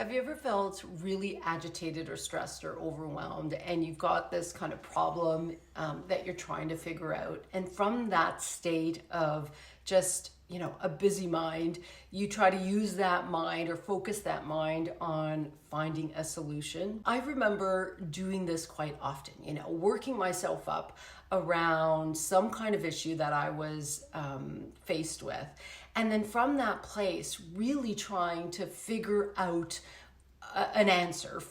Have you ever felt really agitated or stressed or overwhelmed, and you've got this kind of problem that you're trying to figure out? And from that state of just, a busy mind, you try to use that mind or focus that mind on finding a solution. I remember doing this quite often, working myself up around some kind of issue that I was faced with. And then from that place, really trying to figure out an answer,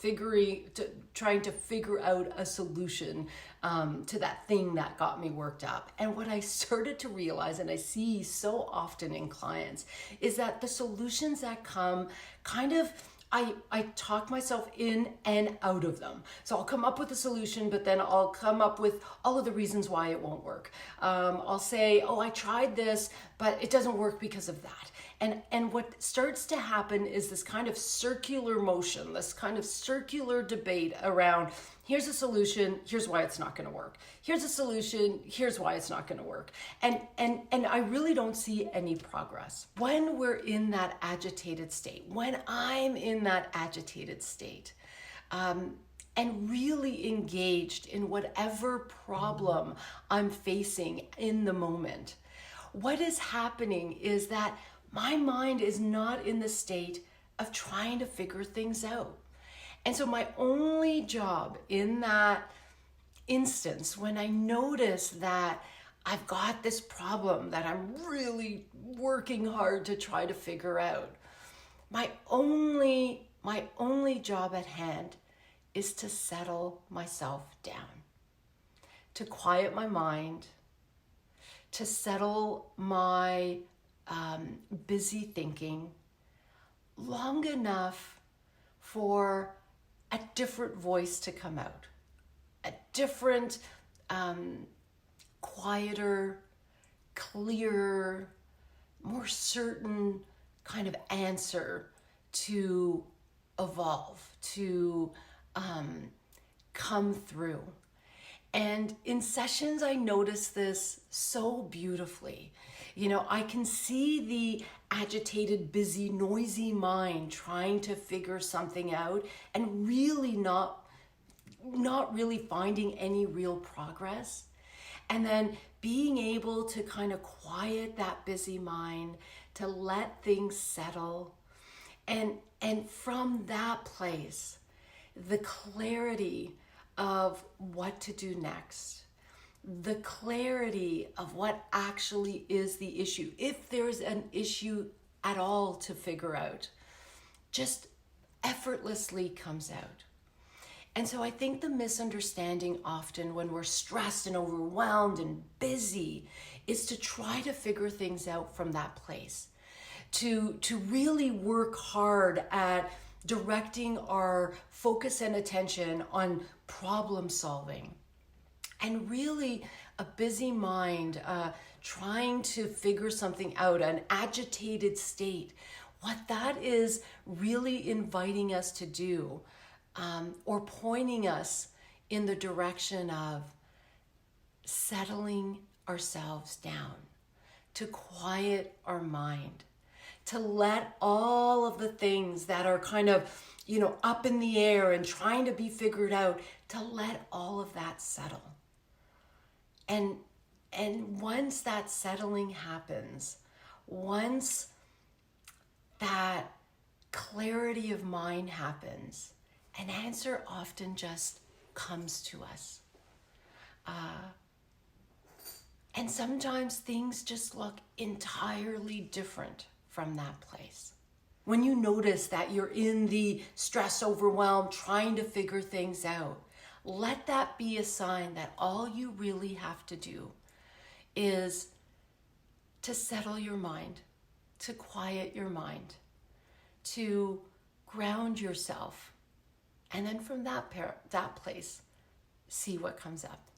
trying to figure out a solution to that thing that got me worked up. And what I started to realize, and I see so often in clients, is that the solutions that come I talk myself in and out of them. So I'll come up with a solution, but then I'll come up with all of the reasons why it won't work. I'll say, oh, I tried this, but it doesn't work because of that. And what starts to happen is this kind of circular motion, this kind of circular debate around, here's a solution, here's why it's not going to work. Here's a solution, here's why it's not going to work. And I really don't see any progress. When we're in that agitated state, when I'm in that agitated state, and really engaged in whatever problem I'm facing in the moment, what is happening is that my mind is not in the state of trying to figure things out. And so my only job in that instance, when I notice that I've got this problem that I'm really working hard to try to figure out, my only job at hand is to settle myself down, to quiet my mind, to settle my busy thinking long enough for a different voice to come out, a different, quieter, clearer, more certain kind of answer to evolve, to come through. And in sessions, I notice this so beautifully. I can see the agitated, busy, noisy mind trying to figure something out and really not really finding any real progress. And then being able to kind of quiet that busy mind, to let things settle. And from that place, the clarity of what to do next, the clarity of what actually is the issue, if there's an issue at all to figure out, just effortlessly comes out. And so I think the misunderstanding often when we're stressed and overwhelmed and busy is to try to figure things out from that place, to really work hard at directing our focus and attention on problem solving. And really a busy mind trying to figure something out, an agitated state, what that is really inviting us to do, or pointing us in the direction of settling ourselves down, to quiet our mind, to let all of the things that are kind of, up in the air and trying to be figured out, to let all of that settle. And once that settling happens, once that clarity of mind happens, an answer often just comes to us. And sometimes things just look entirely different from that place. When you notice that you're in the stress, overwhelm, trying to figure things out, let that be a sign that all you really have to do is to settle your mind, to quiet your mind, to ground yourself, and then from that place, see what comes up.